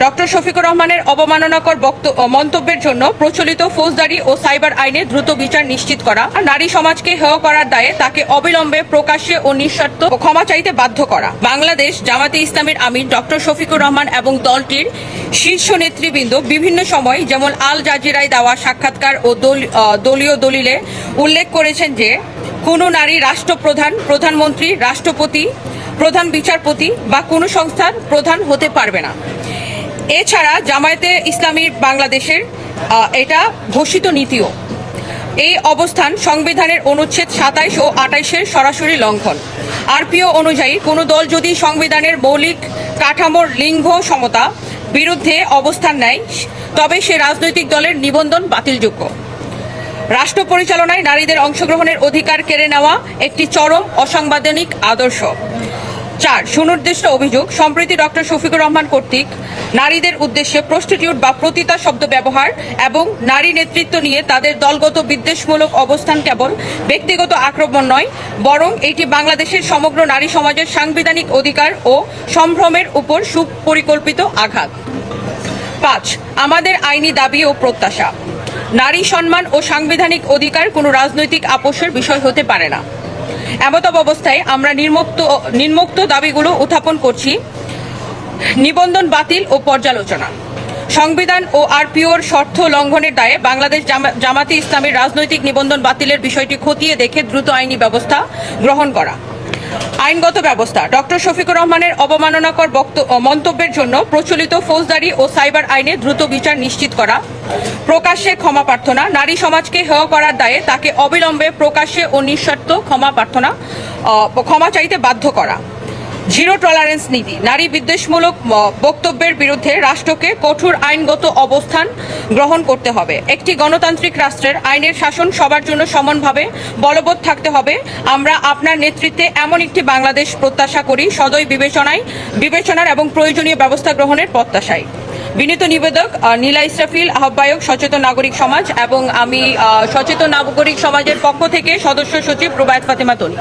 Doctor Shafiqur রহমানের অবমাননাকর মন্তব্যের জন্য প্রচলিত ফৌজদারি ও সাইবার আইনে দ্রুত বিচার নিশ্চিত করা, নারী সমাজকে হেয় করার দায়ে তাকে অবিলম্বে প্রকাশ্যে ও নিঃশর্ত ক্ষমা চাইতে বাধ্য করা। বাংলাদেশ জামাতে ইসলামীর আমির ডক্টর শফিকুর রহমান এবং দলটির শীর্ষ নেতৃবৃন্দ বিভিন্ন সময় যেমন আল জাজিরায় দেওয়া সাক্ষাৎকার ও দলীয় দলিলে উল্লেখ করেছেন যে কোনো নারী রাষ্ট্রপ্রধান, প্রধানমন্ত্রী, রাষ্ট্রপতি, প্রধান বিচারপতি বা কোনো সংস্থার প্রধান হতে পারবে না। এছাড়া জামায়াতে ইসলামীর বাংলাদেশের এটা ঘোষিত নীতিও। এই অবস্থান সংবিধানের অনুচ্ছেদ 27 ও 28-এর সরাসরি লঙ্ঘন। আরপিও অনুযায়ী কোনো দল যদি সংবিধানের মৌলিক কাঠামোর লিঙ্গ সমতা বিরুদ্ধে অবস্থান নেয় তবে সে রাজনৈতিক দলের নিবন্ধন বাতিলযোগ্য। রাষ্ট্র পরিচালনায় নারীদের অংশগ্রহণের অধিকার কেড়ে নেওয়া একটি চরম অসাংবিধানিক আদর্শ। 4. সুনির্দিষ্ট অভিযোগ, সম্প্রতি ডক্টর শফিকুর রহমান কর্তৃক নারীদের উদ্দেশ্যে প্রস্টিটিউট বা পতিতা শব্দ ব্যবহার এবং নারী নেতৃত্ব নিয়ে তাদের দলগত বিদ্বেষমূলক অবস্থান কেবল ব্যক্তিগত আক্রমণ নয়, বরং এটি বাংলাদেশের সমগ্র নারী সমাজের সাংবিধানিক অধিকার ও সম্ভ্রমের উপর সুপরিকল্পিত আঘাত। 5. আমাদের আইনি দাবি ও প্রত্যাশা, নারী সম্মান ও সাংবিধানিক অধিকার কোনো রাজনৈতিক আপোষের বিষয় হতে পারে না। এমত অবস্থায় আমরা নিম্নোক্ত দাবিগুলো উত্থাপন করছি: নিবন্ধন বাতিল ও পর্যালোচনা, সংবিধান ও আরপিওর শর্ত লঙ্ঘনের দায়ে বাংলাদেশ জামাতে ইসলামের রাজনৈতিক নিবন্ধন বাতিলের বিষয়টি খতিয়ে দেখে দ্রুত আইনি ব্যবস্থা গ্রহণ করা। আইনগত ব্যবস্থা, ডক্টর শফিকুর রহমানের অবমাননাকর মন্তব্যের জন্য প্রচলিত ফৌজদারি ও সাইবার আইনে দ্রুত বিচার নিশ্চিত করা, প্রকাশ্যে ক্ষমা প্রার্থনা, নারী সমাজকে হেয় করার দায়ে তাকে অবিলম্বে প্রকাশ্যে ও নিঃশর্ত ক্ষমা চাইতে বাধ্য করা। জিরো টলারেন্স নীতি, নারী বিদ্বেষমূলক বক্তব্যের বিরুদ্ধে রাষ্ট্রকে কঠোর আইনগত অবস্থান গ্রহণ করতে হবে। একটি গণতান্ত্রিক রাষ্ট্রের আইনের শাসন সবার জন্য সমানভাবে বলবৎ থাকতে হবে। আমরা আপনার নেতৃত্বে এমন একটি বাংলাদেশ প্রত্যাশা করি, সদয় বিবেচনার এবং প্রয়োজনীয় ব্যবস্থা গ্রহণের প্রত্যাশায়। বিনীত নিবেদক নীলা ইসরাফিল, আহ্বায়ক সচেতন নাগরিক সমাজ, এবং আমি সচেতন নাগরিক সমাজের পক্ষ থেকে সদস্য সচিব রুবায়েত ফাতেমা তনি।